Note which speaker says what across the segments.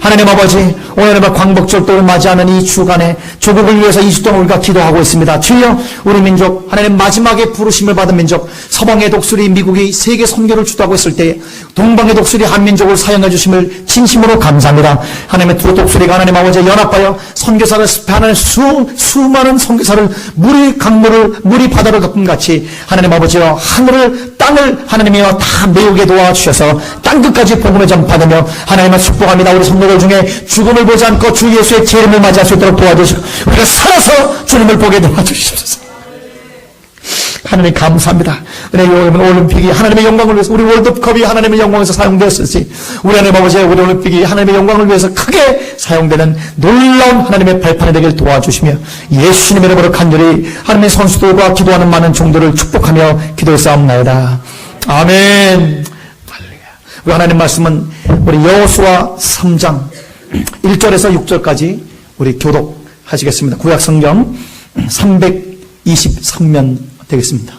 Speaker 1: 하나님 아버지, 오늘 광복절도를 맞이하는 이 주간에 조국을 위해서 2주 동안 우리가 기도하고 있습니다. 주여, 우리 민족, 하나님 마지막에 부르심을 받은 민족, 서방의 독수리 미국이 세계 선교를 주도하고 있을 때 동방의 독수리 한민족을 사용해 주심을 진심으로 감사합니다. 하나님의 두 독수리가 하나님 아버지 연합하여 선교사를 습하는 수많은 선교사를 물이 바다를 덮은 같이 하나님 아버지여 하늘을 땅을 하나님이여 다 메우게 도와주셔서 땅끝까지 복음을 전파하며 하나님을 축복합니다. 우리 성도들 중에 죽음을 보지 않고 주 예수의 재림을 맞이할 수 있도록 도와주시고 우리가 살아서 주님을 보게 도와주시옵소서. 하나님 감사합니다. 올림픽이 하나님의 영광을 위해서, 우리 월드컵이 하나님의 영광에서 사용되었을지, 우리 하나님 아버지, 우리 올림픽이 하나님의 영광을 위해서 크게 사용되는 놀라운 하나님의 발판이 되길 도와주시며 예수님의 이름으로 간절히 하나님의 선수들과 기도하는 많은 종들을 축복하며 기도했사옵나이다. 아멘. 우리 하나님 말씀은 우리 여호수아 3장 1절에서 6절까지 우리 교독하시겠습니다. 구약 성경 323면 되겠습니다.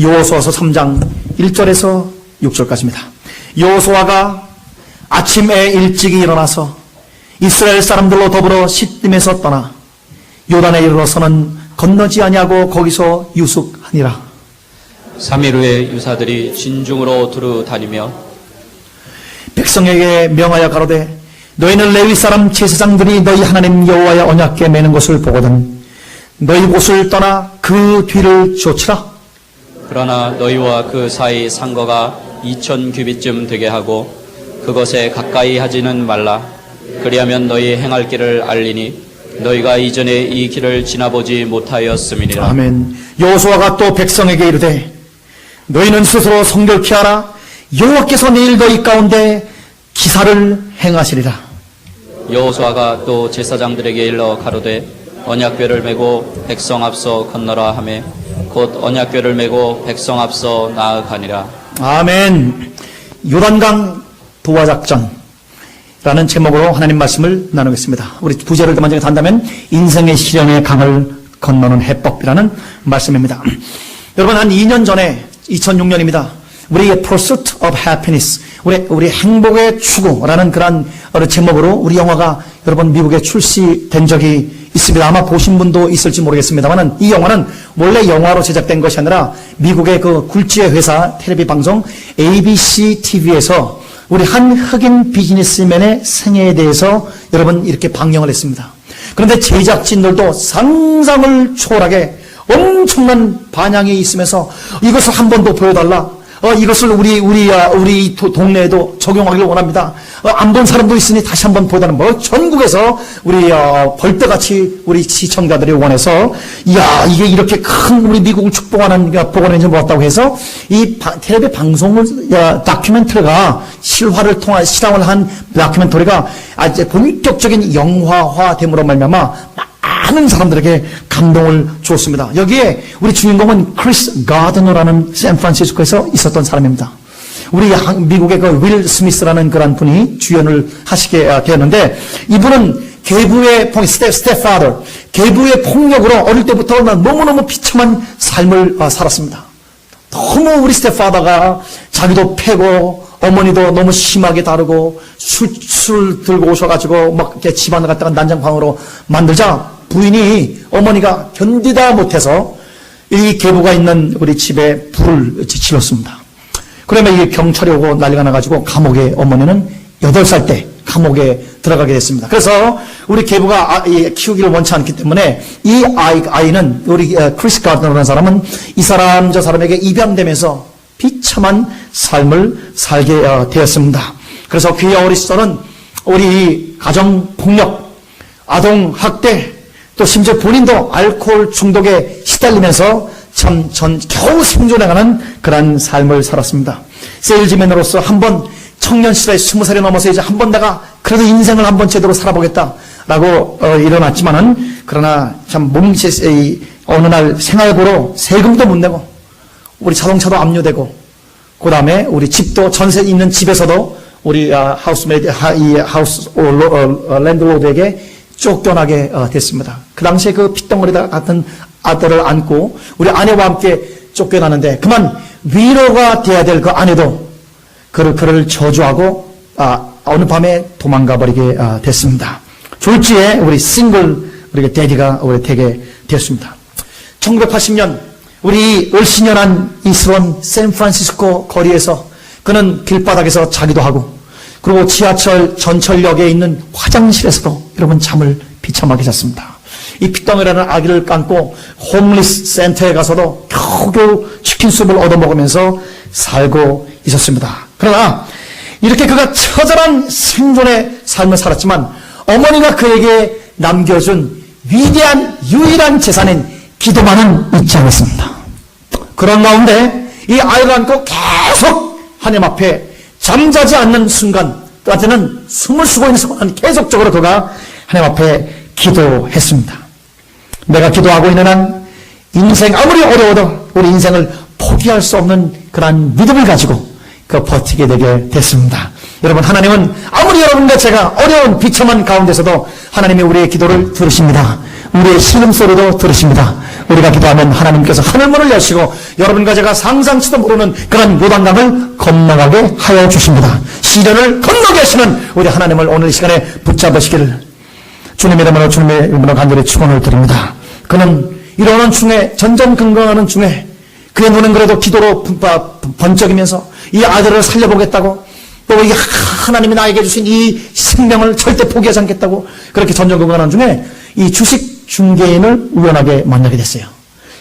Speaker 1: 여호수아서 3장 1절에서 6절까지입니다. 여호수아가 아침에 일찍이 일어나서 이스라엘 사람들로 더불어 시딤에서 떠나 요단에 이르러서는 건너지 아니하고 거기서 유숙하니라.
Speaker 2: 3일 후에 유사들이 진중으로 두루 다니며
Speaker 1: 백성에게 명하여 가로되 너희는 레위 사람 제사장들이 너희 하나님 여호와의 언약궤 매는 것을 보거든 너희 곳을 떠나 그 뒤를 쫓으라.
Speaker 2: 그러나 너희와 그 사이 상거가 2000규빗쯤 되게 하고 그것에 가까이 하지는 말라. 그리하면 너희 행할 길을 알리니 너희가 이전에 이 길을 지나보지 못하였음이니라.
Speaker 1: 아멘. 여호수아가 또 백성에게 이르되 너희는 스스로 성결케 하라. 여호와께서 내일 너희 가운데 기사를 행하시리라.
Speaker 2: 여호수아가 또 제사장들에게 일러 가로되 언약궤를 메고 백성 앞서 건너라 하매 곧 언약궤를 메고 백성 앞서 나아가니라.
Speaker 1: 아멘. 요단강 도하작전 라는 제목으로 하나님 말씀을 나누겠습니다. 우리 부제를 먼저 단다면 인생의 시련의 강을 건너는 해법이라는 말씀입니다. 여러분 한 2년 전에 2006년입니다. 우리의 Pursuit of Happiness, 우리 행복의 추구라는 그런 제목으로 우리 영화가 여러분 미국에 출시된 적이 있습니다. 아마 보신 분도 있을지 모르겠습니다만 이 영화는 원래 영화로 제작된 것이 아니라 미국의 그 굴지의 회사 텔레비 방송 ABC TV에서 우리 한 흑인 비즈니스맨의 생애에 대해서 여러분 이렇게 방영을 했습니다. 그런데 제작진들도 상상을 초월하게 엄청난 반향이 있으면서 이것을 한 번 더 보여달라. 이것을 우리 동네에도 적용하기를 원합니다. 안 본 사람도 있으니 다시 한번 보여달라는 뭐 전국에서 우리 벌떼같이 우리 시청자들이 원해서 이야 이게 이렇게 큰 우리 미국을 축복하는 복원인지 모았다고 해서 이 텔레비 방송을 다큐멘터리가 실화를 통한 실황을 한 다큐멘터리가 아주 본격적인 영화화됨으로 말미암아 많은 사람들에게 감동을 주었습니다. 여기에 우리 주인공은 크리스 가드너라는 샌프란시스코에서 있었던 사람입니다. 우리 미국의 그 윌 스미스라는 그런 분이 주연을 하시게 되었는데 이분은 계부의 스텝파더, 계부의 폭력으로 어릴 때부터 너무너무 비참한 삶을 살았습니다. 너무 우리 스텝파더가 자기도 패고 어머니도 너무 심하게 다루고 술 들고 오셔가지고 막 이렇게 집안을 갖다가 난장판으로 만들자 부인이 어머니가 견디다 못해서 이 계부가 있는 우리 집에 불을 질렀습니다. 그러면 이게 경찰이 오고 난리가 나가지고 감옥에 어머니는 8살 때 감옥에 들어가게 됐습니다. 그래서 우리 계부가 키우기를 원치 않기 때문에 이 아이는 우리 크리스 가드너라는 사람은 이 사람 저 사람에게 입양되면서 비참한 삶을 살게 되었습니다. 그래서 그의 어린 시절은 우리 가정폭력, 아동학대, 또 심지어 본인도 알코올 중독에 시달리면서 겨우 생존해가는 그런 삶을 살았습니다. 세일즈맨으로서 한번 청년 시절에 20살이 넘어서 이제 한번 내가 그래도 인생을 한번 제대로 살아보겠다라고 일어났지만은 그러나 참 어느 날 생활고로 세금도 못 내고 우리 자동차도 압류되고 그 다음에 우리 집도 전세 있는 집에서도 우리 하우스메이드, 이 하우스 랜드로드에게 쫓겨나게 됐습니다. 그 당시에 그 핏덩어리 같은 아들을 안고 우리 아내와 함께 쫓겨나는데 그만 위로가 돼야 될 그 아내도 그를 저주하고 어느 밤에 도망가 버리게 됐습니다. 졸지에 우리 우리 데디가 우리 되게 됐습니다. 1980년 우리 을신연한 이스론 샌프란시스코 거리에서 그는 길바닥에서 자기도 하고 그리고 지하철 전철역에 있는 화장실에서도 여러분 잠을 비참하게 잤습니다. 이 핏덩이라는 아기를 안고 홈리스 센터에 가서도 겨우겨우 치킨숲을 얻어먹으면서 살고 있었습니다. 그러나 이렇게 그가 처절한 생존의 삶을 살았지만 어머니가 그에게 남겨준 위대한 유일한 재산인 기도만은 잊지 않았습니다. 그런 가운데 이 아이를 안고 계속 하나님 앞에 잠자지 않는 순간 때는 숨을 쉬고 있는 순간 계속적으로 그가 하나님 앞에 기도했습니다. 내가 기도하고 있는 한 인생 아무리 어려워도 우리 인생을 포기할 수 없는 그러한 믿음을 가지고 그 버티게 되게 됐습니다. 여러분 하나님은 아무리 여러분과 제가 어려운 비참한 가운데서도 하나님이 우리의 기도를 들으십니다. 우리의 신음소리도 들으십니다. 우리가 기도하면 하나님께서 하늘문을 여시고 여러분과 제가 상상치도 모르는 그런 요단강을 건너가게 하여 주십니다. 시련을 건너게 하시는 우리 하나님을 오늘 이 시간에 붙잡으시기를 주님의 이름으로 주님의 이름으로 간절히 축원을 드립니다. 그는 이러는 중에 전전긍긍하는 중에 그의 눈은 그래도 기도로 번쩍이면서 이 아들을 살려보겠다고 또 이 하나님이 나에게 주신 이 생명을 절대 포기하지 않겠다고 그렇게 전전긍긍하는 중에 이 주식 중개인을 우연하게 만나게 됐어요.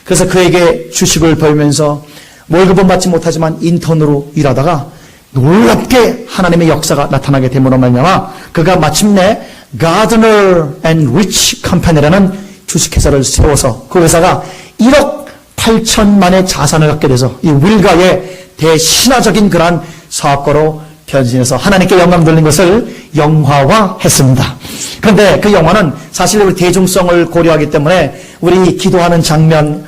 Speaker 1: 그래서 그에게 주식을 벌면서 월급은 받지 못하지만 인턴으로 일하다가 놀랍게 하나님의 역사가 나타나게 됨으로 말미암아 그가 마침내 Gardner and Rich Company라는 주식회사를 세워서 그 회사가 1억 8천만의 자산을 갖게 돼서 이 윌가의 대신화적인 그러한 사업가로 변신해서 하나님께 영광 돌린 것을 영화화했습니다. 그런데 그 영화는 사실 우리 대중성을 고려하기 때문에 우리 기도하는 장면,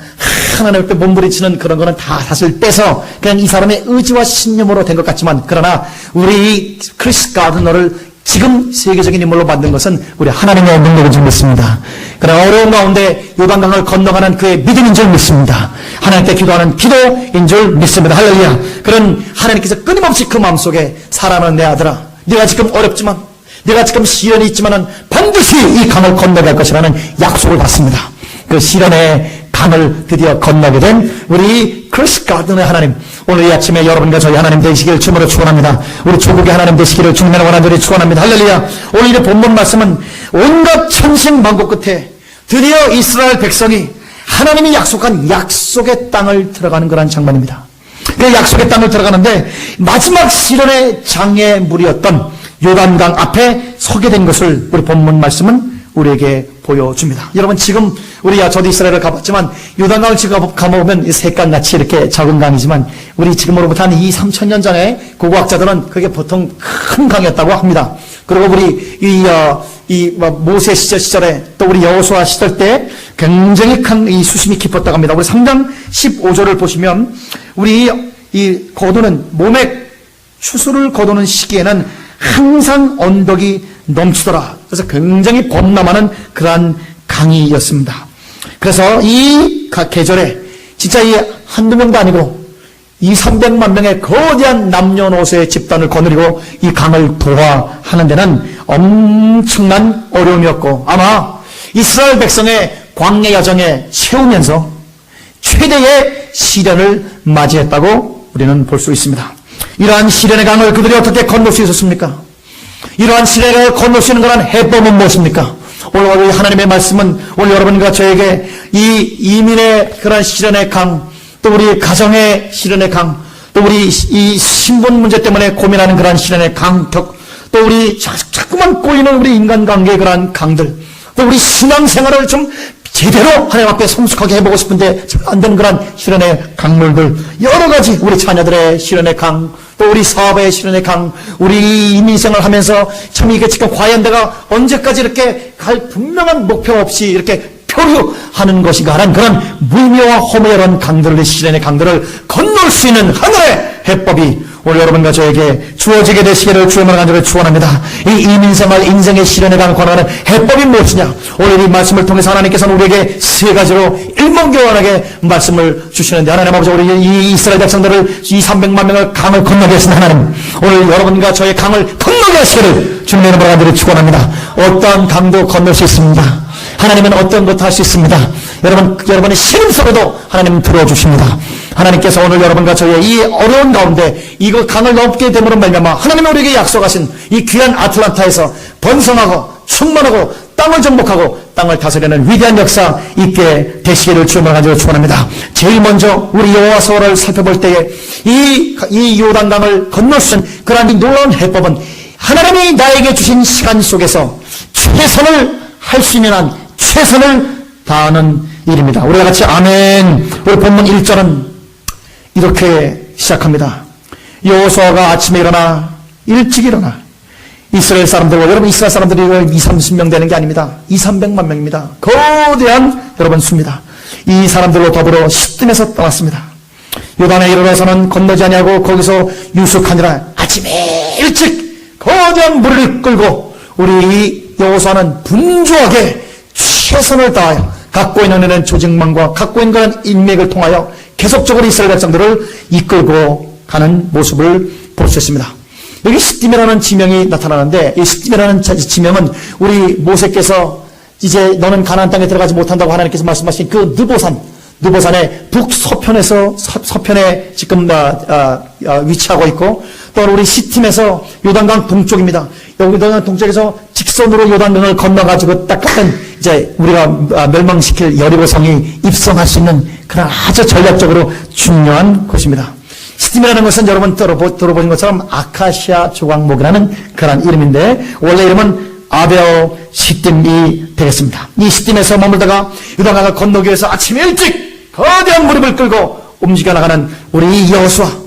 Speaker 1: 하나님 앞에 몸부림치는 그런 거는 다 사실 빼서 그냥 이 사람의 의지와 신념으로 된 것 같지만 그러나 우리 크리스 가드너를 지금 세계적인 인물로 만든 것은 우리 하나님의 능력인 줄 믿습니다. 그러나 어려운 가운데 요단강을 건너가는 그의 믿음인 줄 믿습니다. 하나님께 기도하는 기도인 줄 믿습니다. 할렐루야. 그런 하나님께서 끊임없이 그 마음속에 사랑하는 내 아들아, 네가 지금 어렵지만 네가 지금 시련이 있지만은 반드시 이 강을 건너갈 것이라는 약속을 받습니다. 그 시련의 강을 드디어 건너게 된 우리 크리스 가든의 하나님, 오늘 이 아침에 여러분과 저희 하나님 되시기를 주님으로 축원합니다. 우리 조국의 하나님 되시기를 주님의 원한들이 축원합니다. 할렐루야. 오늘 이 본문 말씀은 온갖 천신만고 끝에 드디어 이스라엘 백성이 하나님이 약속한 약속의 땅을 들어가는 그런 장면입니다. 그 약속의 땅을 들어가는데 마지막 시련의 장애물이었던 요단강 앞에 서게 된 것을 우리 본문 말씀은 우리에게 보여줍니다. 여러분 지금 저도 이스라엘을 가봤지만 요단강을 지금 가보면 색강같이 이렇게 작은 강이지만 우리 지금으로부터 한 2-3천 년 전에 고고학자들은 그게 보통 큰 강이었다고 합니다. 그리고 우리 모세 시절에 또 우리 여호수아 시절 때 굉장히 큰 이 수심이 깊었다고 합니다. 우리 3장 15절을 보시면 우리 이 거두는 몸에 추수를 거두는 시기에는 항상 언덕이 넘치더라. 그래서 굉장히 범람하는 그러한 강이었습니다. 그래서 이 계절에 진짜 이 한두 명도 아니고 200-300만 명의 거대한 남녀노소의 집단을 거느리고 이 강을 도하하는 데는 엄청난 어려움이었고 아마 이스라엘 백성의 광야 여정에 채우면서 최대의 시련을 맞이했다고 우리는 볼 수 있습니다. 이러한 시련의 강을 그들이 어떻게 건널 수 있었습니까? 이러한 시련을 건널 수 있는 그런 해법은 무엇입니까? 오늘 하나님의 말씀은 오늘 여러분과 저에게 이 이민의 그런 시련의 강, 또 우리 가정의 시련의 강, 또 우리 이 신분 문제 때문에 고민하는 그런 시련의 강격, 또 우리 자꾸만 꼬이는 우리 인간관계의 그런 강들, 또 우리 신앙생활을 좀 제대로 하나님 앞에 성숙하게 해보고 싶은데 잘 안 되는 그런 시련의 강물들, 여러 가지 우리 자녀들의 시련의 강, 또 우리 사업의 시련의 강, 우리 이민생활을 하면서 참 이게 지금 과연 내가 언제까지 이렇게 갈 분명한 목표 없이 이렇게 표류하는 것인가 하는 그런 무의미와 허무한 강들을, 시련의 강들을 건널 수 있는 하늘의 해법이 오늘 여러분과 저에게 주어지게 되시기를 주님을 간절히 축원합니다. 이 이민생활 인생의 시련에 관한 권하는 해법이 무엇이냐? 오늘 이 말씀을 통해서 하나님께서는 우리에게 세 가지로 일목요연하게 말씀을 주시는데, 하나님 아버지, 우리 이 이스라엘 백성들을, 이 300만 명을 강을 건너게 하신 하나님, 오늘 여러분과 저의 강을 건너게 하시기를 주님의 이름으로 간절히 축원합니다. 어떠한 강도 건널 수 있습니다. 하나님은 어떤 것도 할 수 있습니다. 여러분의 신음소리도 하나님은 들어주십니다. 하나님께서 오늘 여러분과 저의 이 어려운 가운데 이거 강을 넘게 됨으로 말미암아 하나님이 우리에게 약속하신 이 귀한 아틀란타에서 번성하고 충만하고 땅을 정복하고 땅을 다스리는 위대한 역사 있게 되시기를 주님을 간절히 축원합니다. 제일 먼저 우리 여호와서를 살펴볼 때에 이 요단강을 건널 수 있는 그러한 이 놀라운 해법은 하나님이 나에게 주신 시간 속에서 최선을 할 수 있는 한 최선을 다하는 일입니다. 우리가 같이 아멘. 우리 본문 1절은 이렇게 시작합니다. 여호수아가 아침에 일어나 일찍 일어나 이스라엘 사람들과, 여러분 이스라엘 사람들이 20-30명 되는 게 아닙니다. 200-300만 명입니다. 거대한 여러분 수입니다. 이 사람들로 더불어 시딤에서 떠났습니다. 요단에 이르러서는 건너지 아니하고 거기서 유숙하니라. 아침에 일찍 거대한 무리를 끌고 우리 여호수아는 분주하게 최선을 다하여 갖고 있는 조직망과 갖고 있는 그런 인맥을 통하여 계속적으로 이스라엘 백성들을 이끌고 가는 모습을 볼 수 있습니다. 여기 시딤이라는 지명이 나타나는데, 이 시딤이라는 지명은 우리 모세께서 이제 너는 가나안 땅에 들어가지 못한다고 하나님께서 말씀하신 그 느보산의 서편에 지금 위치하고 있고, 또 우리 시딤에서 요단강 동쪽입니다. 여기 요단강 동쪽에서 직선으로 요단강을 건너가지고 딱 가면 이제 우리가 멸망시킬 여리고성이 입성할 수 있는 그런 아주 전략적으로 중요한 곳입니다. 시딤이라는 것은 여러분 들어보신 것처럼 아카시아 조각목이라는 그런 이름인데, 원래 이름은 아벨 시딤이 되겠습니다. 이 시딤에서 머물다가 요단강을 건너기 위해서 아침 일찍 거대한 무립을 끌고 움직여 나가는 우리 여호수아.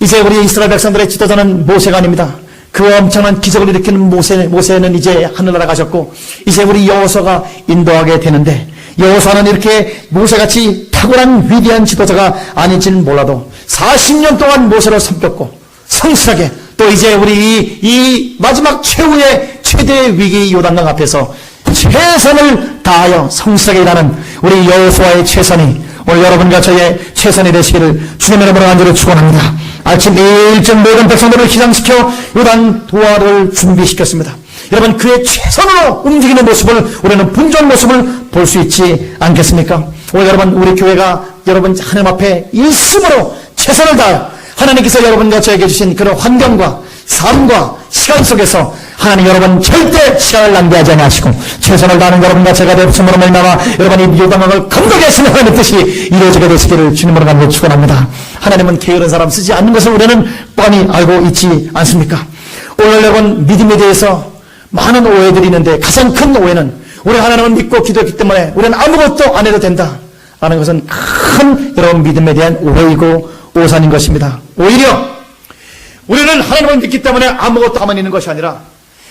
Speaker 1: 이제 우리 이스라엘 백성들의 지도자는 모세가 아닙니다. 그 엄청난 기적을 일으키는 모세는 이제 하늘나라 가셨고, 이제 우리 여호수아가 인도하게 되는데, 여호수아는 이렇게 모세같이 탁월한 위대한 지도자가 아닌지는 몰라도 40년 동안 모세로 섬겼고 성실하게, 또 이제 우리 이 마지막 최대의 위기 요단강 앞에서 최선을 다하여 성실하게 일하는 우리 여호수아의 최선이 오늘 여러분과 저의 최선이 되시기를 주님의 이름으로 간절히 축원합니다. 아침 일찍 모든 백성들을 기상시켜 요단 도하를 준비시켰습니다. 여러분, 그의 최선으로 움직이는 모습을, 우리는 분주한 모습을 볼 수 있지 않겠습니까? 오늘 여러분, 우리 교회가 여러분 하나님 앞에 일심으로 최선을 다하여 하나님께서 여러분과 저에게 주신 그런 환경과 삶과 시간 속에서 하나님 여러분 절대 시간을 낭비하지 않으시고 최선을 다하는 여러분과 제가 되었음으로 말미암아 여러분이 요단강을 건너게 하시는 하나님의 뜻이 이루어지게 되시기를 주님으로 간절히 축원합니다. 하나님은 게으른 사람 쓰지 않는 것을 우리는 뻔히 알고 있지 않습니까? 오늘 여러분 믿음에 대해서 많은 오해들이 있는데, 가장 큰 오해는 우리 하나님을 믿고 기도했기 때문에 우리는 아무것도 안 해도 된다 라는 것은 큰 여러분 믿음에 대한 오해이고 오산인 것입니다. 오히려 우리는 하나님을 믿기 때문에 아무것도 가만히 있는 것이 아니라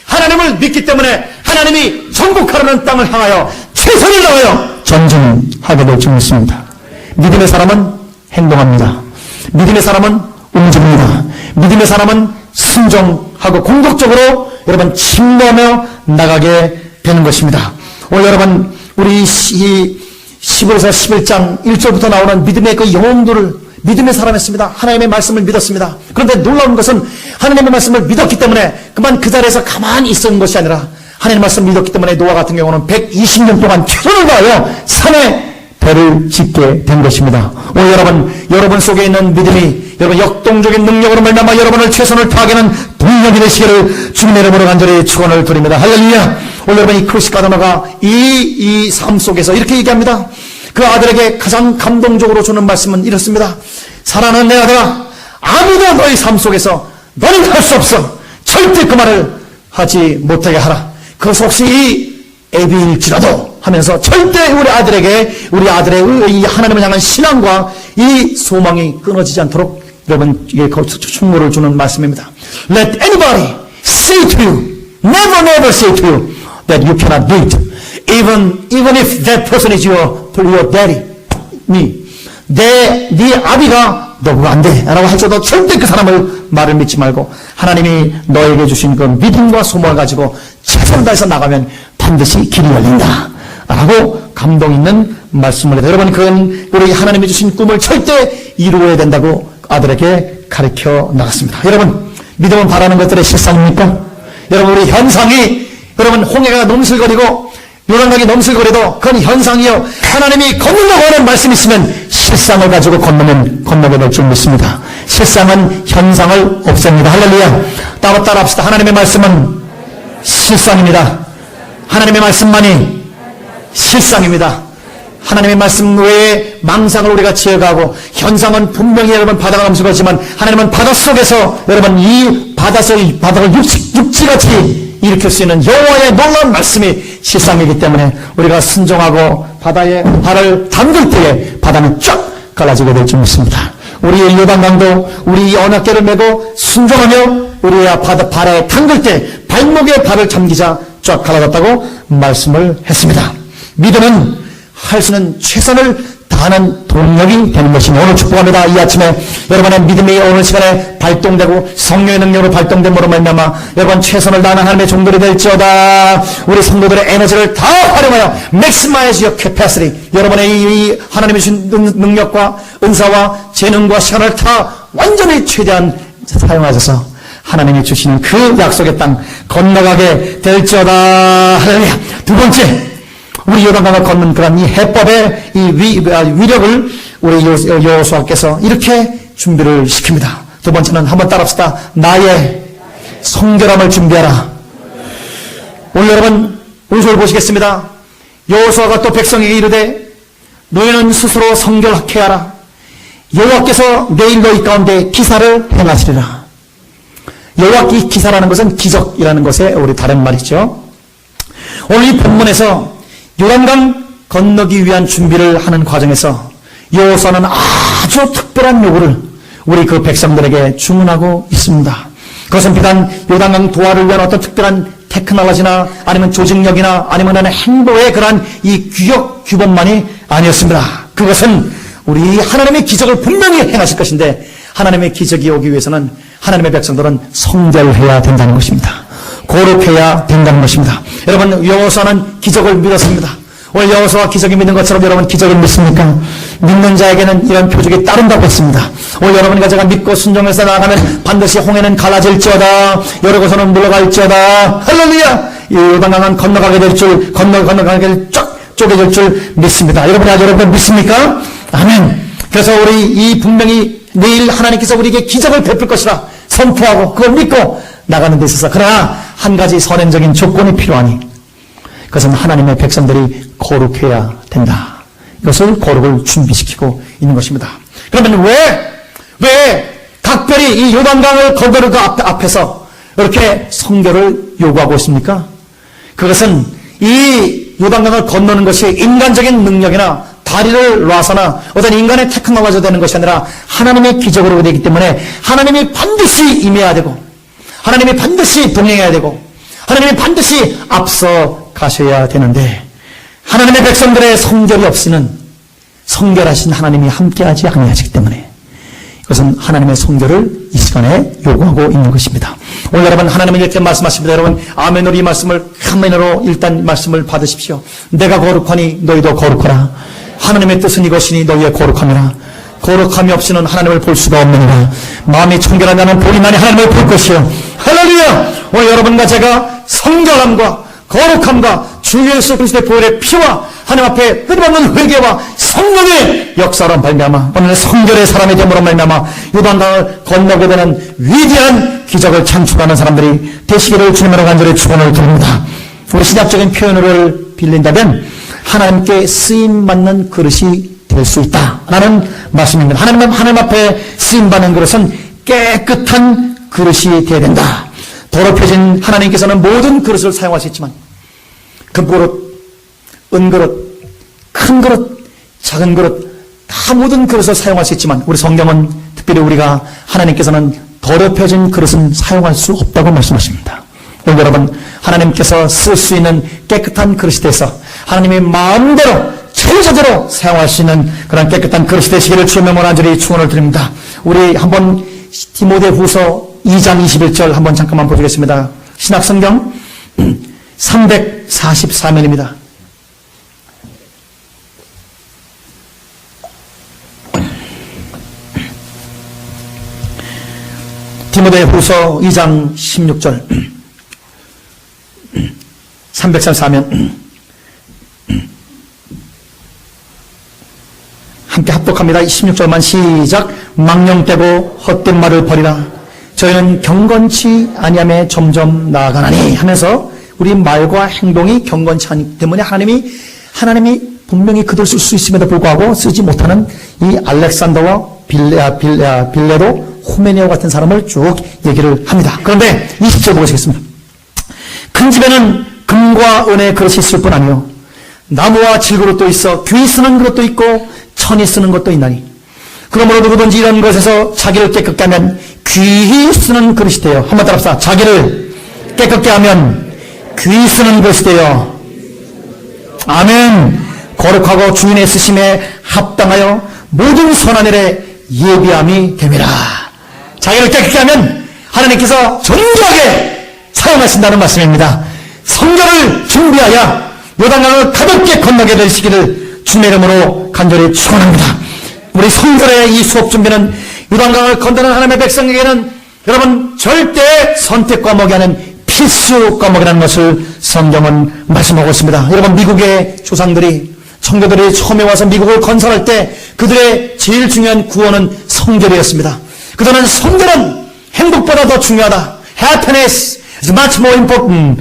Speaker 1: 하나님을 믿기 때문에 하나님이 정복하려는 땅을 향하여 최선을 다하여 전진하게 될 줄 믿습니다. 믿음의 사람은 행동합니다. 믿음의 사람은 움직입니다. 믿음의 사람은 순종하고 공격적으로 여러분 침노하며 나가게 되는 것입니다. 오늘 여러분 우리 10에서 11장 1절부터 나오는 믿음의 그 영웅들을 믿음의 사람이었습니다. 하나님의 말씀을 믿었습니다. 그런데 놀라운 것은 하나님의 말씀을 믿었기 때문에 그만 그 자리에서 가만히 있었는 것이 아니라 하나님의 말씀을 믿었기 때문에 노아 같은 경우는 120년 동안 최선을 다하여 산에 배를 짓게 된 것입니다. 오늘 여러분 속에 있는 믿음이 여러분 역동적인 능력으로 말미암아 여러분을 최선을 다하게 하는 동력이 되시기를 주님의 이름으로 간절히 축원을 드립니다. 할렐루야. 오늘 여러분 이 크리스 가더나가 이 삶 속에서 이렇게 얘기합니다. 그 아들에게 가장 감동적으로 주는 말씀은 이렇습니다. 사랑하는 내 아들아, 아무도 너희 삶 속에서 너는 할 수 없어. 절대 그 말을 하지 못하게 하라. 그것 혹시 이 애비일지라도 하면서 절대 우리 아들의 이 하나님을 향한 신앙과 이 소망이 끊어지지 않도록 여러분 이게 충고를 주는 말씀입니다. Let anybody say to you, never say to you that you cannot do it. Even if that person is your daddy, me. 네 아비가 너 그거 안 돼 라고 할지라도 절대 그 사람을 말을 믿지 말고 하나님이 너에게 주신 그 믿음과 소망을 가지고 최선을 다해서 나가면 반드시 길이 열린다 라고 감동 있는 말씀을 해요. 여러분, 그건 우리 하나님이 주신 꿈을 절대 이루어야 된다고 아들에게 가르쳐 나갔습니다. 여러분, 믿음은 바라는 것들의 실상입니까? 여러분, 우리 현상이, 여러분, 홍해가 넘실거리고 요단강이 넘실거려도 그건 현상이요. 하나님이 건너려고 하는 말씀이 있으면 실상을 가지고 건너게 될 줄 믿습니다. 실상은 현상을 없앱니다. 할렐루야. 따라 합시다. 하나님의 말씀은 실상입니다. 하나님의 말씀만이 실상입니다. 하나님의 말씀 외에 망상을 우리가 지어가고 현상은 분명히 여러분 바다가 넘실거리지만 하나님은 바닷속에서 여러분 이 바닥을 육지같이 일으킬 수 있는 여호와의 놀라운 말씀이 실상이기 때문에 우리가 순종하고 바다에 발을 담글 때에 바다는 쫙 갈라지게 될 줄 믿습니다. 우리 요단강도 우리 언약궤를 메고 순종하며 우리의 발에 담글 때 발목에 발을 잠기자 쫙 갈라졌다고 말씀을 했습니다. 믿음은 할 수 있는 최선을 다하는 동력이 되는 것입니다. 오늘 축복합니다. 이 아침에 여러분의 믿음이 오늘 시간에 발동되고 성령의 능력으로 발동됨으로 말미암아 여러분 최선을 다하는 하나님의 종들이 될지어다. 우리 성도들의 에너지를 다 활용하여 maximize your capacity. 여러분의 이 하나님의 주신 능력과 은사와 재능과 시간을 다 완전히 최대한 사용하셔서 하나님이 주시는 그 약속의 땅 건너가게 될지어다. 할렐루야. 두 번째, 우리 요단강을 걷는 그런 이 해법의 이 위력을 우리 여호수아께서 이렇게 준비를 시킵니다. 두 번째는 한번 따라합시다. 나의 성결함을 준비하라. 오늘 여러분 운수를 보시겠습니다. 여호수아가 또 백성에게 이르되 너희는 스스로 성결케 하라. 여호와께서 내일 너희 가운데 기사를 행하시리라. 여호와 기사라는 것은 기적이라는 것의 우리 다른 말이죠. 오늘 이 본문에서 요단강 건너기 위한 준비를 하는 과정에서 여호수아는 아주 특별한 요구를 우리 그 백성들에게 주문하고 있습니다. 그것은 비단 요단강 도하를 위한 어떤 특별한 테크놀로지나 아니면 조직력이나 아니면 행보의 그러한 이 규범만이 아니었습니다. 그것은 우리 하나님의 기적을 분명히 행하실 것인데 하나님의 기적이 오기 위해서는 하나님의 백성들은 성결해야 된다는 것입니다. 거룩해야 된다는 것입니다. 여러분, 여호수아는 기적을 믿었습니다. 오늘 여호수아 기적이 믿는 것처럼 여러분 기적을 믿습니까? 믿는 자에게는 이런 표적이 따른다고 했습니다. 오늘 여러분과 제가 믿고 순종해서 나아가면 반드시 홍해는 갈라질지어다. 여리고서는 물러갈지어다. 할렐루야. 이 요단강은 건너가게 될 줄, 건너가게 쫙 쪼개질 줄 믿습니다. 여러분이 아주 여러분 믿습니까? 아멘. 그래서 우리 이 분명히 내일 하나님께서 우리에게 기적을 베풀 것이라 선포하고 그걸 믿고 나가는 데 있어서 그러나 한 가지 선행적인 조건이 필요하니 그것은 하나님의 백성들이 거룩해야 된다. 이것을 거룩을 준비시키고 있는 것입니다. 그러면 왜 각별히 이 요단강을 건너는 그 앞에서 이렇게 성결을 요구하고 있습니까? 그것은 이 요단강을 건너는 것이 인간적인 능력이나 다리를 놔서나 어떤 인간의 테크놀로지가 되는 것이 아니라 하나님의 기적으로 되기 때문에 하나님이 반드시 임해야 되고 하나님이 반드시 동행해야 되고 하나님이 반드시 앞서 가셔야 되는데 하나님의 백성들의 성결이 없이는 성결하신 하나님이 함께하지 아니하시기 때문에 이것은 하나님의 성결을 이 시간에 요구하고 있는 것입니다. 오늘 여러분 하나님은 이렇게 말씀하십니다. 여러분 아멘으로 이 말씀을 아멘으로 일단 말씀을 받으십시오. 내가 거룩하니 너희도 거룩하라. 하나님의 뜻은 이것이니 너희의 거룩함이라. 거룩함이 없이는 하나님을 볼 수가 없느니라. 마음이 청결한 자는 보리만이 하나님을 볼 것이요. 할렐루야. 오늘 여러분과 제가 성결함과 거룩함과 주 예수 그리스도의 보혈의 피와 하나님 앞에 끊임없는 회개와 성령의 역사로 말미암아 오늘 성결의 사람이 됨으로 말미암아 요단강을 건너게 되는 위대한 기적을 창출하는 사람들이 되시기를 주님으로 간절히 축원을 드립니다. 우리 신약적인 표현을 빌린다면 하나님께 쓰임받는 그릇이 될 수 있다라는 말씀입니다. 하나님 앞에 쓰임받는 그릇은 깨끗한 그릇이 되어야 된다. 더럽혀진 하나님께서는 모든 그릇을 사용하시지만 금그릇, 은그릇, 큰 그릇, 작은 그릇 다 모든 그릇을 사용할 수 있지만 우리 성경은 특별히 우리가 하나님께서는 더럽혀진 그릇은 사용할 수 없다고 말씀하십니다. 오늘 여러분 하나님께서 쓸 수 있는 깨끗한 그릇이 돼서 하나님의 마음대로 최저대로 사용할 수 있는 그런 깨끗한 그릇이 되시기를 주님의 간절히 축원을 드립니다. 우리 한번 디모데후서 2장 21절 한번 잠깐만 보시겠습니다. 신약성경 344면입니다. 디모데후서 2장 16절 344면 함께 합독합니다. 16절만 시작. 망령되고 헛된 말을 버리라. 저희는 경건치 아니함에 점점 나아가나니 하면서 우리 말과 행동이 경건치 않기 때문에 하나님이 분명히 그들 쓸 수 있음에도 불구하고 쓰지 못하는 이 알렉산더와 빌레도 후메네오 같은 사람을 쭉 얘기를 합니다. 그런데 20절 보시겠습니다. 큰 집에는 금과 은의 그릇이 있을 뿐 아니요 나무와 질그릇도 있어 귀 쓰는 그릇도 있고 천이 쓰는 것도 있나니 그러므로 누구든지 이런 것에서 자기를 깨끗게 하면 귀히 쓰는 그릇이 되어 한번 따라합시다. 자기를 깨끗게 하면 귀히 쓰는 그릇이 되어 아멘. 거룩하고 주인의 쓰심에 합당하여 모든 선한 일에 예비함이 됨이라. 자기를 깨끗게 하면 하나님께서 정교하게 사용하신다는 말씀입니다. 성결을 준비하여 요단강을 가볍게 건너게 되시기를 주님의 이름으로 간절히 축원합니다. 우리 성결의 이 수업 준비는 요단강을 건너는 하나님의 백성에게는 여러분 절대 선택 과목이 아닌 필수 과목이라는 것을 성경은 말씀하고 있습니다. 여러분 미국의 조상들이 청교들이 처음에 와서 미국을 건설할 때 그들의 제일 중요한 구원은 성결이었습니다. 그들은 성결은 행복보다 더 중요하다. Happiness is much more important.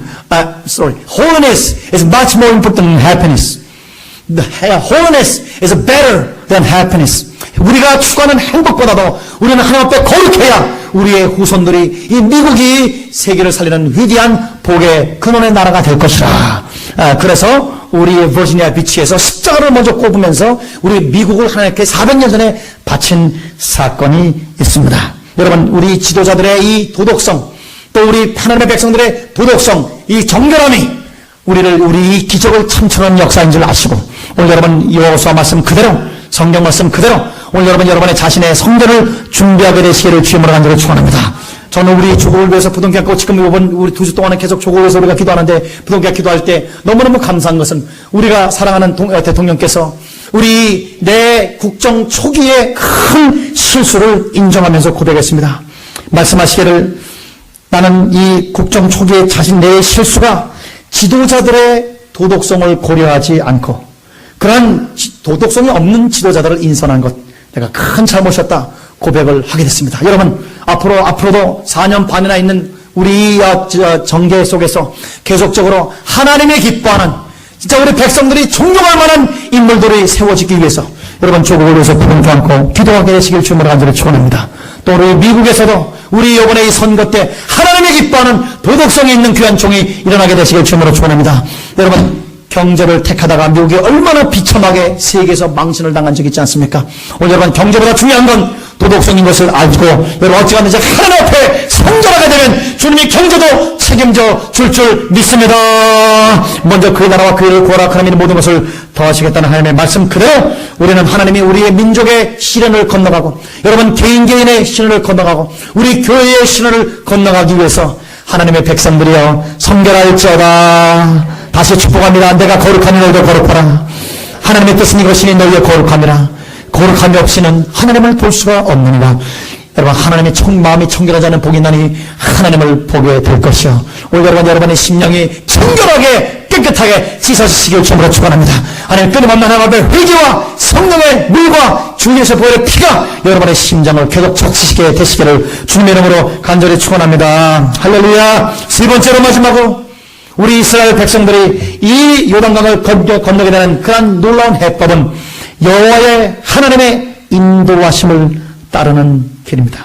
Speaker 1: Holiness is much more important than happiness. Holiness is better than happiness. 우리가 추구하는 행복보다도 우리는 하나님 앞에 거룩해야 우리의 후손들이 이 미국이 세계를 살리는 위대한 복의 근원의 나라가 될 것이라. 그래서 우리 버지니아 비치에서 십자가를 먼저 꼽으면서 우리 미국을 하나님께 400년 전에 바친 사건이 있습니다. 여러분 우리 지도자들의 이 도덕성 또 우리 하나님의 백성들의 도덕성 이 정결함이 우리 이 기적을 참천한 역사인 줄 아시고 오늘 여러분 여호수아 말씀 그대로 성경 말씀 그대로 오늘 여러분의 자신의 성전을 준비하게 되시기를 주님으로 간절히 축원합니다. 저는 우리 조국을 위해서 부동교회고 지금 이번 우리 2주 동안은 계속 조국을 위해서 우리가 기도하는데 부동교회 기도할 때 너무너무 감사한 것은 우리가 사랑하는 대통령께서 우리 내 국정 초기에 큰 실수를 인정하면서 고백했습니다. 말씀하시기를 나는 이 국정 초기에 자신 내 실수가 지도자들의 도덕성을 고려하지 않고 그러한 도덕성이 없는 지도자들을 인선한 것 내가 큰 잘못이었다 고백을 하게 됐습니다. 여러분 앞으로도 4년 반이나 있는 우리 정계 속에서 계속적으로 하나님의 기뻐하는 진짜 우리 백성들이 존경할 만한 인물들이 세워지기 위해서 여러분 조국을 위해서 부둥켜 안고 기도하게 되시길 주님으로 간절히 축원합니다. 또 우리 미국에서도 우리 이번에 이 선거 때 하나님의 기뻐하는 도덕성이 있는 귀한 종이 일어나게 되시길 주님으로 축원합니다. 여러분 경제를 택하다가 미국이 얼마나 비참하게 세계에서 망신을 당한 적이 있지 않습니까? 오늘 여러분 경제보다 중요한 건 도덕성인 것을 알고 여러분 어찌가든지 하나님 앞에 성결하게 되면 주님이 경제도 책임져 줄 믿습니다. 먼저 그의 나라와 그의 일을 구하라 그러면 모든 것을 더하시겠다는 하나님의 말씀 그대로 우리는 하나님이 우리의 민족의 시련을 건너가고 여러분 개인의 시련을 건너가고 우리 교회의 시련을 건너가기 위해서 하나님의 백성들이여 성결할지어다. 다시 축복합니다. 내가 거룩하니 너희도 거룩하라. 하나님의 뜻은 이것이니 너희의 거룩함이라. 거룩함이 없이는 하나님을 볼 수가 없느니라. 여러분 하나님의 마음이 청결하지 않은 복이 나니 하나님을 보게 될 것이요. 오늘 여러분의 심령이 청결하게 깨끗하게 씻어지시길 주님으로 축원합니다. 하나님 끊임없는 하나님 앞에 회개와 성령의 물과 주 예수 보혈의 피가 여러분의 심장을 계속 적시게 되시기를 주님의 이름으로 간절히 축원합니다. 할렐루야. 세 번째로 마지막으로 우리 이스라엘 백성들이 이 요단강을 건너게 되는 그런 놀라운 해법은 여호와의 하나님의 인도하심을 따르는 길입니다.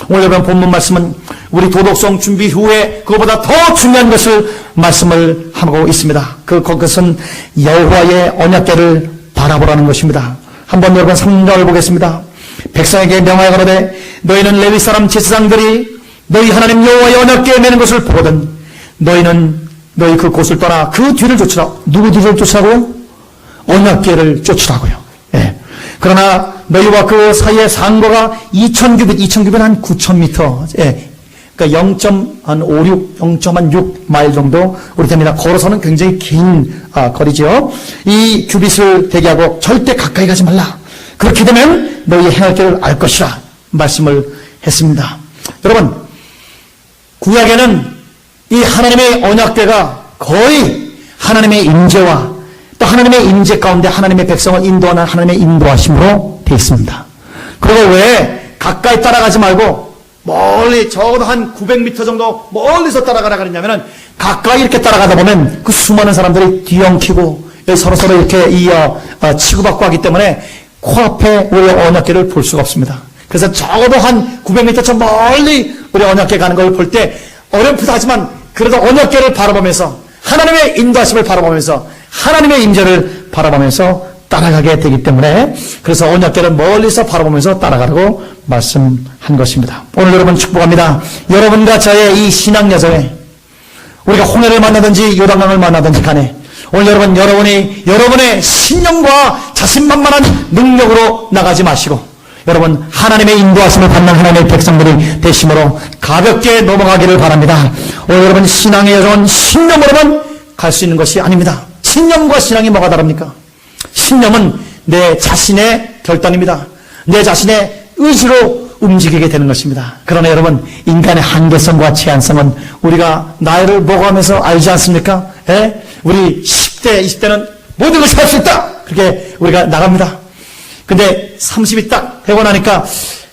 Speaker 1: 오늘 여러분 본문 말씀은 우리 도덕성 준비 후에 그것보다 더 중요한 것을 말씀을 하고 있습니다. 그것은 여호와의 언약궤를 바라보라는 것입니다. 한번 여러분 3절을 보겠습니다. 백성에게 명하여 가로되 너희는 레위 사람 제사장들이 너희 하나님 여호와의 언약궤에 매는 것을 보거든 너희 그 곳을 떠나 그 뒤를 쫓으라. 누구 뒤를 쫓으라고요? 언약궤를 쫓으라고요. 예. 그러나 너희와 그 사이의 상거가 2000규빗은 한 9000m. 예. 그러니까 0.56 마일 정도 우리 됩니다. 걸어서는 굉장히 긴 거리죠. 이 규빗을 대기하고 절대 가까이 가지 말라. 그렇게 되면 너희의 행할 길을 알 것이라 말씀을 했습니다. 여러분, 구약에는 이 하나님의 언약궤가 거의 하나님의 임재와 또 하나님의 임재 가운데 하나님의 백성을 인도하는 하나님의 인도하심으로 되어 있습니다. 그리고 왜 가까이 따라가지 말고 멀리 적어도 한 900m 정도 멀리서 따라가라 그랬냐면은 가까이 이렇게 따라가다 보면 그 수많은 사람들이 뒤엉키고 서로서로 이렇게 치고받고 하기 때문에 코앞에 우리 언약궤를 볼 수가 없습니다. 그래서 적어도 한 900m 저 멀리 우리 언약궤 가는 걸 볼 때 어렴풋 하지만 그래도 언약궤를 바라보면서 하나님의 인도하심을 바라보면서 하나님의 임재를 바라보면서 따라가게 되기 때문에 그래서 언약궤를 멀리서 바라보면서 따라가라고 말씀한 것입니다. 오늘 여러분 축복합니다. 여러분과 저의 이 신앙 여정에 우리가 홍해를 만나든지 요단강을 만나든지 간에 오늘 여러분의 신념과 자신만만한 능력으로 나가지 마시고 여러분 하나님의 인도하심을 받는 하나님의 백성들이 되심으로 가볍게 넘어가기를 바랍니다. 오늘 여러분 신앙의 여정은 신념으로만 갈 수 있는 것이 아닙니다. 신념과 신앙이 뭐가 다릅니까? 신념은 내 자신의 결단입니다. 내 자신의 의지로 움직이게 되는 것입니다. 그러나 여러분 인간의 한계성과 제한성은 우리가 나이를 먹어가면서 알지 않습니까? 예? 우리 10대, 20대는 모든 것을 할 수 있다. 그렇게 우리가 나갑니다. 근데 30이 딱 되고 나니까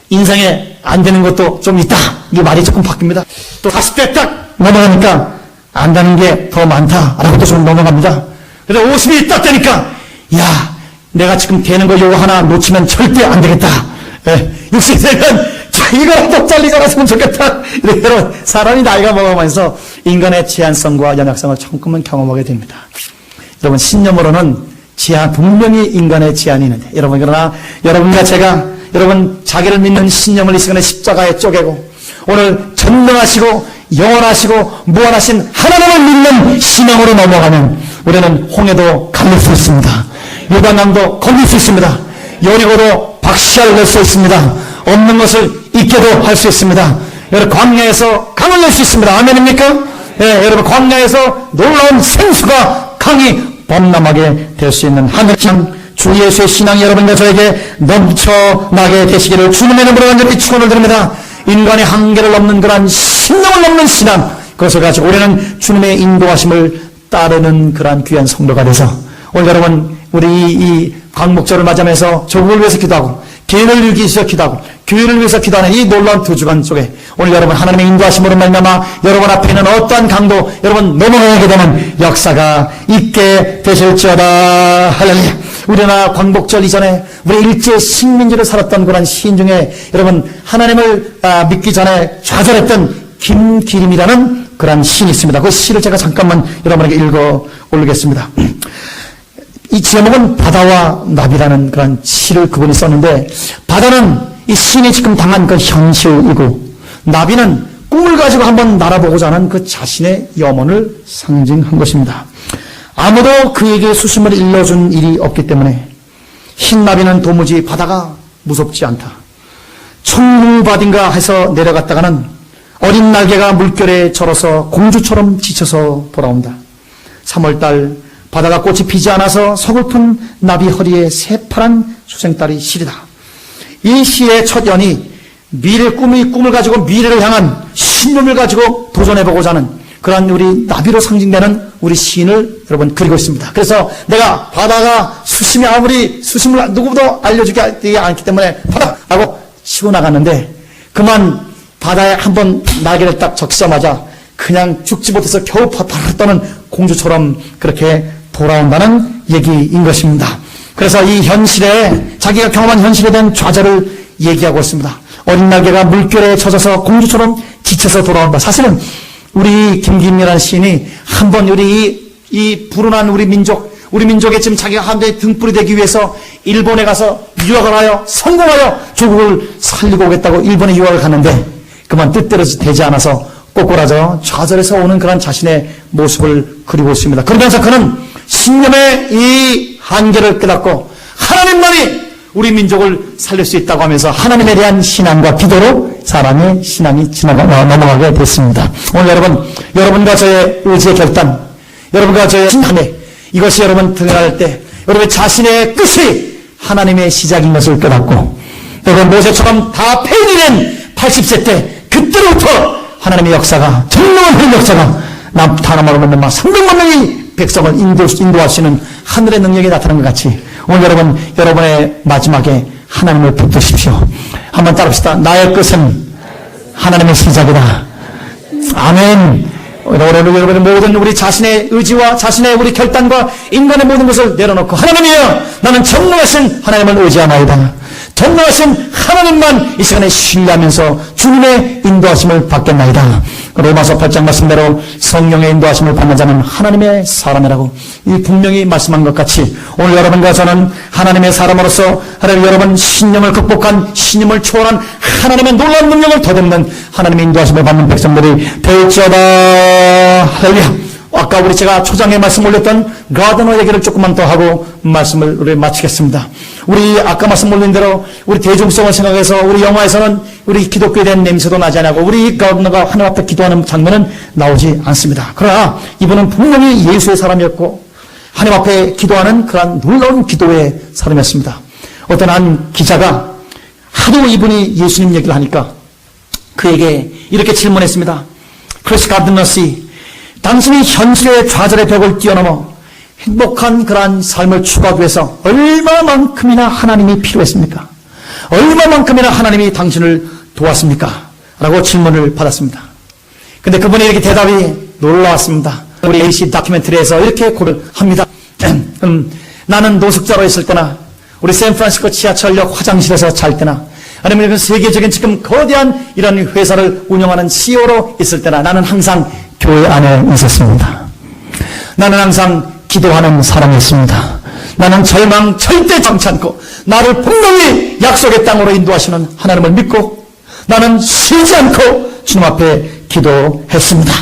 Speaker 1: 인생에 안 되는 것도 좀 있다. 이 말이 조금 바뀝니다. 또 40대 딱 넘어가니까 안 되는 게 더 많다라고 또 좀 넘어갑니다. 그래서 50이 딱 되니까 야 내가 지금 되는 거 요거 하나 놓치면 절대 안 되겠다. 60이 되면 이거라도 잘리지 않았으면 좋겠다. 이런 사람이 나이가 먹으면서 인간의 제한성과 연약성을 조금은 경험하게 됩니다. 여러분 신념으로는 분명히 인간의 제한이 있는데 그러나 여러분과 제가 여러분 자기를 믿는 신념을 이 시간에 십자가에 쪼개고 오늘 전능하시고 영원하시고 무한하신 하나님을 믿는 신앙으로 넘어가면 우리는 홍해도 갈릴 수 있습니다. 요단강도 건널 수 있습니다. 여리고도 박시할 낼 수 있습니다. 없는 것을 있게도 할 수 있습니다. 여러분 광야에서 강을 낼 수 있습니다. 아멘입니까? 예, 여러분 광야에서 놀라운 생수가 강이 범람하게 될 수 있는 하늘신 주 예수의 신앙이 여러분과 저에게 넘쳐나게 되시기를 주님의 이름으로 간절히 축원을 드립니다. 인간의 한계를 넘는 그러한 신념을 넘는 신앙 그것을 가지고 우리는 주님의 인도하심을 따르는 그러한 귀한 성도가 돼서 오늘 여러분 우리 이 광복절을 맞이하면서 조국을 위해서 기도하고 계획을 이루기 위해서 기도하고 교회를 위해서 기도하는 이 놀라운 2주간 속에 오늘 여러분 하나님의 인도하심으로 말미암아 여러분 앞에 있는 어떠한 강도 여러분 넘어가게 되는 역사가 있게 되실지어다. 할렐루야. 우리나라 광복절 이전에 우리 일제 식민지를 살았던 그런 시인 중에 여러분 하나님을 믿기 전에 좌절했던 김기림이라는 그런 시인이 있습니다. 그 시를 제가 잠깐만 여러분에게 읽어 올리겠습니다. 이 제목은 바다와 나비라는 그런 시를 그분이 썼는데 바다는 이 시인이 지금 당한 그 현실이고 나비는 꿈을 가지고 한번 날아보고자 하는 그 자신의 염원을 상징한 것입니다. 아무도 그에게 수심을 일러준 일이 없기 때문에 흰나비는 도무지 바다가 무섭지 않다. 천물바딘가 해서 내려갔다가는 어린 날개가 물결에 절어서 공주처럼 지쳐서 돌아온다. 3월달 바다가 꽃이 피지 않아서 서글픈 나비 허리에 새파란 수생딸이 시리다. 이 시의 첫 연이 꿈을 가지고 미래를 향한 신념을 가지고 도전해보고자 하는 그러한 우리 나비로 상징되는 우리 시인을 여러분 그리고 있습니다. 그래서 내가 바다가 수심을 누구도 알려주지 않기 때문에 바다라고 치고 나갔는데 그만 바다에 한번 날개를 딱 적시자마자 그냥 죽지 못해서 겨우 바다를 떠는 공주처럼 그렇게 돌아온다는 얘기인 것입니다. 그래서 이 현실에 자기가 경험한 현실에 대한 좌절을 얘기하고 있습니다. 어린 날개가 물결에 젖어서 공주처럼 지쳐서 돌아온다. 사실은 우리 김기림이라는 시인이 한번 이 불운한 우리 민족의 지금 자기가 한데 등불이 되기 위해서 일본에 가서 유학을 하여 성공하여 조국을 살리고 오겠다고 일본에 유학을 갔는데 그만 뜻대로 되지 않아서 꼬꾸라져 좌절해서 오는 그런 자신의 모습을 그리고 있습니다. 그러면서 그는 신념의 이 한계를 깨닫고 하나님만이 우리 민족을 살릴 수 있다고 하면서 하나님에 대한 신앙과 기도로 사람의 신앙이 넘어가게 됐습니다. 오늘 여러분과 저의 의지의 결단, 여러분과 저의 신앙에 이것이 여러분 드러날 때 여러분 자신의 끝이 하나님의 시작인 것을 깨닫고 여러분 모세처럼 다 폐인된 80세 때 그때로부터 하나님의 역사가 정말 그 역사가 다나마로 만든 300만 명의 백성을 인도하시는 하늘의 능력이 나타난 것 같이 오늘 여러분의 마지막에 하나님을 붙드십시오. 한번 따라합시다. 나의 끝은 하나님의 시작이다. 아멘. 여러분의 모든 우리 자신의 의지와 자신의 우리 결단과 인간의 모든 것을 내려놓고 하나님이여 나는 전능하신 하나님을 의지하나이다. 전능하신 하나님만 이 시간에 신뢰하면서 주님의 인도하심을 받겠나이다. 로마서 8장 말씀대로 성령의 인도하심을 받는 자는 하나님의 사람이라고 이 분명히 말씀한 것 같이 오늘 여러분과 저는 하나님의 사람으로서 하나님 여러분 신념을 극복한 신념을 초월한 하나님의 놀라운 능력을 더듬는 하나님의 인도하심을 받는 백성들이 될지어다. 할렐루야. 아까 제가 초장에 말씀 올렸던 가드너 얘기를 조금만 더 하고 말씀을 우리 마치겠습니다. 우리 아까 말씀 올린 대로 우리 대중성을 생각해서 우리 영화에서는 우리 기독교에 대한 냄새도 나지 않고 우리 가드너가 하나님 앞에 기도하는 장면은 나오지 않습니다. 그러나 이분은 분명히 예수의 사람이었고 하나님 앞에 기도하는 그러한 놀라운 기도의 사람이었습니다. 어떤 한 기자가 하도 이분이 예수님 얘기를 하니까 그에게 이렇게 질문했습니다. 크리스 가드너 씨, 당신이 현실의 좌절의 벽을 뛰어넘어 행복한 그러한 삶을 추구하기 위해서 얼마만큼이나 하나님이 필요했습니까? 얼마만큼이나 하나님이 당신을 도왔습니까? 라고 질문을 받았습니다. 근데 그분의 이렇게 대답이 놀라웠습니다. 우리 AC 다큐멘터리에서 이렇게 고를 합니다. 나는 노숙자로 있을 때나 우리 샌프란시스코 지하철역 화장실에서 잘 때나 아니면 세계적인 지금 거대한 이런 회사를 운영하는 CEO로 있을 때나 나는 항상 교회 안에 있었습니다. 나는 항상 기도하는 사람이었습니다. 나는 절망 절대 참지 않고 나를 분명히 약속의 땅으로 인도하시는 하나님을 믿고 나는 쉬지 않고 주님 앞에 기도했습니다.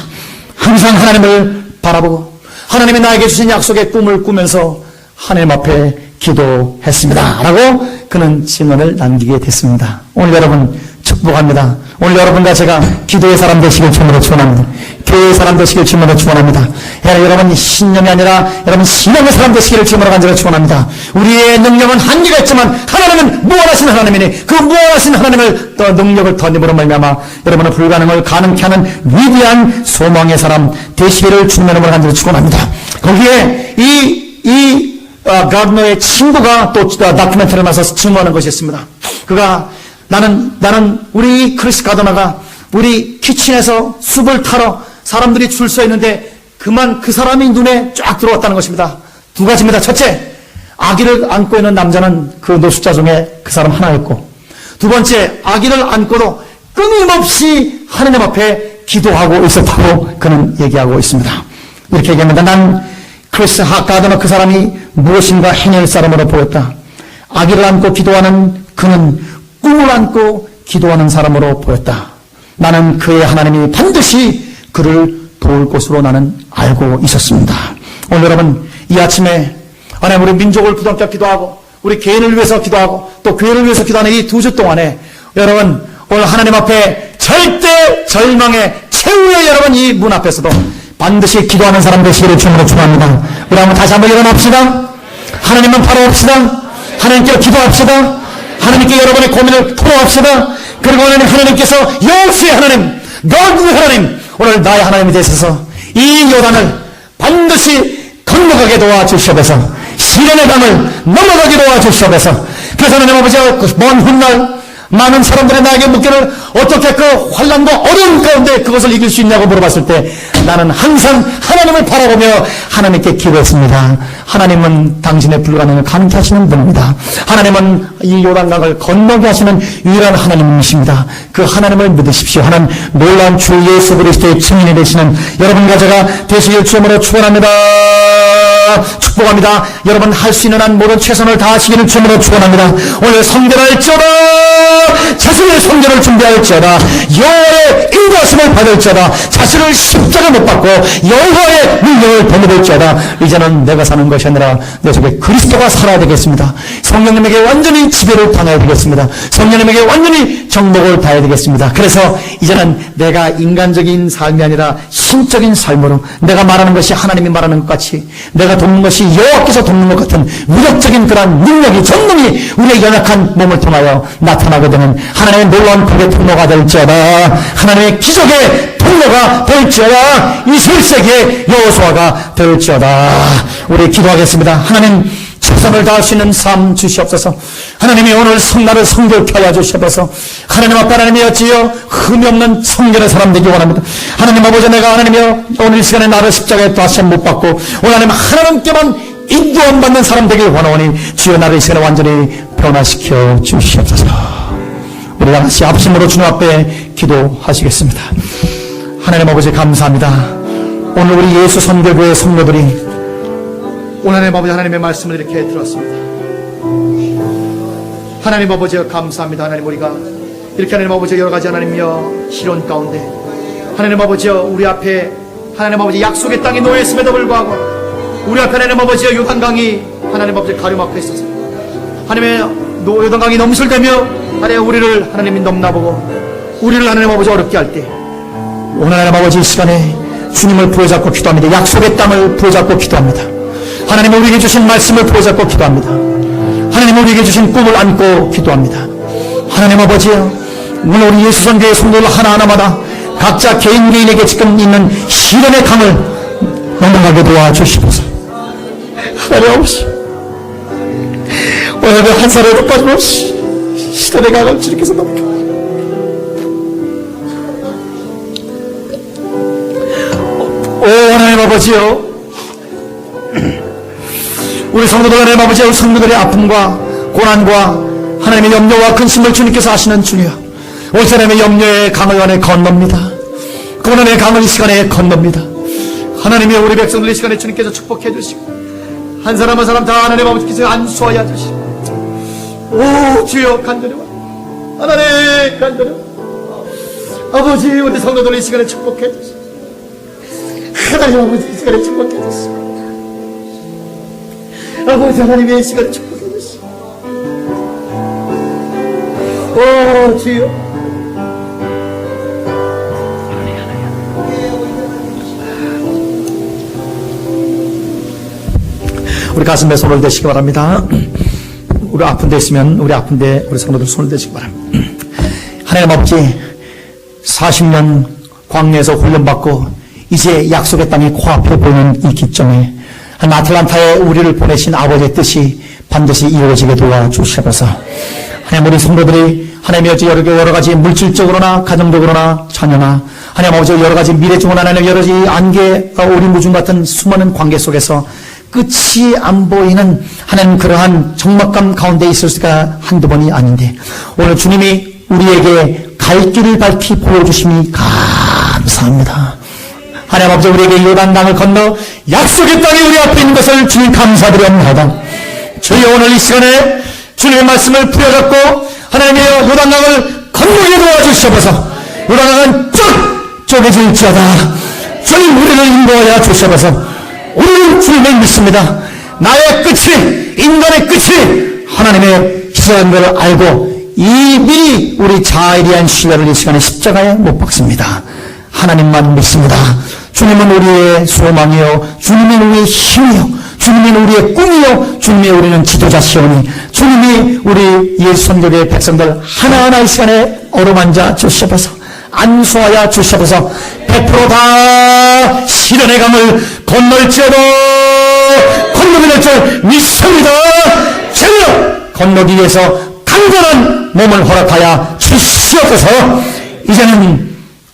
Speaker 1: 항상 하나님을 바라보고 하나님이 나에게 주신 약속의 꿈을 꾸면서 하나님 앞에 기도했습니다. 라고 그는 증언을 남기게 됐습니다. 오늘 여러분 축복합니다. 오늘 여러분과 제가 기도의 사람 되시길 주님으로 축원합니다. 교회의 사람 되시길 주님으로 축원합니다. 여러분 신념이 아니라 여러분 신앙의 사람 되시기를 주님으로 간절히 축원합니다. 우리의 능력은 한계가 있지만 하나님은 무한하신 하나님이니 그 무한하신 하나님을 또 능력을 더님으로 말미암아 여러분의 불가능을 가능케 하는 위대한 소망의 사람 되시기를 주님으로 간절히 축원합니다. 거기에 가드너의 친구가 또 다큐멘터리를 나서 증언하는 것이 있습니다. 그가 나는 우리 크리스 가드너가 우리 키친에서 숲을 타러 사람들이 줄 서 있는데 그만 그 사람이 눈에 쫙 들어왔다는 것입니다. 두 가지입니다. 첫째, 아기를 안고 있는 남자는 그 노숙자 중에 그 사람 하나였고, 두 번째, 아기를 안고도 끊임없이 하나님 앞에 기도하고 있었다고 그는 얘기하고 있습니다. 이렇게 얘기합니다. 난 크리스 가드너 그 사람이 무엇인가 해낼 사람으로 보였다. 아기를 안고 기도하는 그는 꿈을 안고 기도하는 사람으로 보였다. 나는 그의 하나님이 반드시 그를 도울 것으로 나는 알고 있었습니다. 오늘 여러분 이 아침에 하나님 우리 민족을 부담게 기도하고 우리 개인을 위해서 기도하고 또 교회를 위해서 기도하는 이 2주 동안에 여러분 오늘 하나님 앞에 절대 절망의 최후의 여러분 이 문 앞에서도 반드시 기도하는 사람 되시기를 주님으로 축원합니다. 우리 한번 다시 한번 일어납시다. 하나님만 바라봅시다. 하나님께 기도합시다. 하나님께 여러분의 고민을 토로합시다. 그리고 하나님께서 여호수의 하나님, 너의 하나님, 오늘 나의 하나님이 되셔서 이 요단을 반드시 건너가게 도와주시옵소서. 시련의 강을 넘어가게 도와주시옵소서. 그래서 하나님 아버지와 먼 훗날 많은 사람들이 나에게 묻기를 어떻게 그 환난과 어려움 가운데 그것을 이길 수 있냐고 물어봤을 때 나는 항상 하나님을 바라보며 하나님께 기도했습니다. 하나님은 당신의 불가능을 가능케 하시는 분입니다. 하나님은 이 요단강을 건너게 하시는 유일한 하나님이십니다. 그 하나님을 믿으십시오. 하나님 놀라운 주 예수 그리스도의 증인이 되시는 여러분과 제가 되시길 주님으로 축원합니다. 축복합니다. 여러분 할 수 있는 한 모든 최선을 다하시기를 주님으로 축원합니다. 오늘 성결할지어다 자신의 성결을 준비할지어다 여호와의 인도하심을 받을지어다 자신을 십자가 못 받고 여호와의 능력을 범해볼지어다 이제는 내가 사는 것이 것이 아니라 내 속에 그리스도가 살아야 되겠습니다. 성령님에게 완전히 지배를 당해야 되겠습니다. 성령님에게 완전히 정복을 다해야 되겠습니다. 그래서 이제는 내가 인간적인 삶이 아니라 신적인 삶으로 내가 말하는 것이 하나님이 말하는 것 같이 내가 돕는 것이 여호와께서 돕는 것 같은 무력적인 그러한 능력이 전능이 우리의 연약한 몸을 통하여 나타나게 되는 하나님의 놀라운 복의 통로가 될지어다. 하나님의 기적의 통로가 될지어다. 이 설세기의 여호수아가 될지어다. 우리 기도하겠습니다. 하나님 최선을 다할 수 있는 삶 주시옵소서. 하나님이 오늘 성날을 성결케 하여 주시옵소서. 하나님 아빠 하나님이 어찌요 흠이 없는 성결의 사람 되기 원합니다. 하나님 아버지 내가 하나님이여 오늘 이 시간에 나를 십자가에 다시 못 받고 오늘 하나님 하나님께만 인도함 받는 사람 되길 원하오니 주여 나를 이 시간에 완전히 변화시켜 주시옵소서. 우리 다 같이 합심으로 주님 앞에 기도하시겠습니다. 하나님 아버지 감사합니다. 오늘 우리 예수 선교교회 성도들이 오늘 하나님 아버지 하나님의 말씀을 이렇게 들었습니다. 하나님 아버지 감사합니다. 하나님 우리가 이렇게 하나님 아버지 여러 가지 하나님이여 시련 가운데 하나님 아버지 우리 앞에 하나님 아버지 약속의 땅에 놓여있음에도 불구하고 우리 앞에 하나님 아버지 요단강이 하나님 아버지 가려막혀 있어서 하나님의 요단강이 넘실대며 하나님 우리를 하나님이 넘나보고 우리를 하나님 아버지 어렵게 할 때 오늘 하나님 아버지 이 시간에 주님을 부여잡고 기도합니다. 약속의 땅을 부여잡고 기도합니다. 하나님 우리에게 주신 말씀을 부여잡고 기도합니다. 하나님 우리에게 주신 꿈을 안고 기도합니다. 하나님 아버지요 오늘 우리 예수 선교의 성도들 하나하나마다 각자 개인에게 지금 있는 시련의 강을 넘어가게 도와주시옵소서. 하나님 아버지 오늘 한 사람도 빠짐없이 시련의 강을 주님께서 넘겨 오 하나님 아버지요 우리 성도들 하나님 아버지 우리 성도들의 아픔과 고난과 하나님의 염려와 근심을 주님께서 아시는 주여 온 사람의 염려의 강을 안에 건넙니다. 고난의 강을 이 시간에 건넙니다. 하나님이 우리 백성들 이 시간에 주님께서 축복해 주시고 한 사람 한 사람 다 하나님 아버지께서 안수하여 주시고 오 주여 간절히 하나님 간절히 아버지 우리 성도들 이 시간에 축복해 주시고 하나님 아버지 이 시간에 축복해 주시고 아버지 하나님의 시간을 축복해 주시고 오 주여 우리 가슴에 손을 대시기 바랍니다. 우리 아픈 데 있으면 우리 아픈 데 우리 성도들 손을 대시기 바랍니다. 하나님 아버지 40년 광야에서 훈련받고 이제 약속의 땅이 코앞에 보이는 이 기점에 한 아틀란타에 우리를 보내신 아버지의 뜻이 반드시 이루어지게 도와주시옵소서. 하나님 우리 성도들이 하나님의 여러 가지 물질적으로나 가정적으로나 자녀나 하나님 아버지 여러 가지 미래중은 하나님 여러 가지 안개가 오리무중 같은 수많은 관계 속에서 끝이 안 보이는 하나님 그러한 적막감 가운데 있을 수가 한두 번이 아닌데 오늘 주님이 우리에게 갈 길을 밝히 보여주심이 감사합니다. 하나님 아버지 우리에게 요단강을 건너 약속의 땅이 우리 앞에 있는 것을 주님 감사드립니다. 주여 오늘 이 시간에 주님의 말씀을 부여잡고 하나님의 요단강을 건너게 도와주시옵소서. 요단강은 쭉 쪼개질지어다. 주님 우리를 인도하여 주시옵소서. 우리는 주님을 믿습니다. 나의 끝이 인간의 끝이 하나님의 시작한 것을 알고 이미 우리 자아에 신뢰를 이 시간에 십자가에 못 박습니다. 하나님만 믿습니다. 주님은 우리의 소망이요 주님은 우리의 힘이요 주님은 우리의 꿈이요 주님이 우리는 지도자시오니 주님이 우리 예수 선교의 백성들 하나하나 이 시간에 어루만져 주시옵소서. 안수하여 주시옵소서. 100% 다 시련의 강을 건널지어도 건너게 될 줄 믿습니다. 제가 건너기 위해서 강건한 몸을 허락하여 주시옵소서. 이제는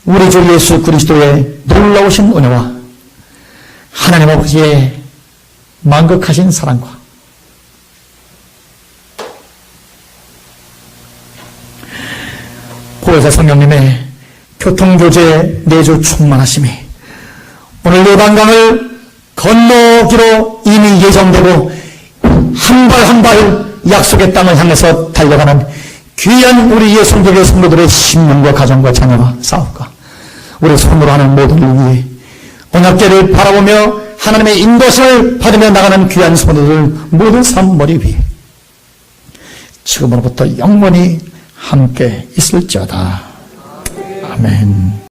Speaker 1: 우리 주 예수 그리스도의 놀라우신 은혜와 하나님 아버지의 만극하신 사랑과 보혜사 성령님의 교통교제 내주 충만하심이 오늘 요단강을 건너기로 이미 예정되고 한 발 한 발 약속의 땅을 향해서 달려가는 귀한 우리 예수교회 성도들의 심령과 가정과 자녀와 사업과 우리 손으로 하는 모든 일 위해 언약궤를 바라보며 하나님의 인도심을 받으며 나가는 귀한 성도들 모든 삶 머리 위에 지금으로부터 영원히 함께 있을지어다. 아멘.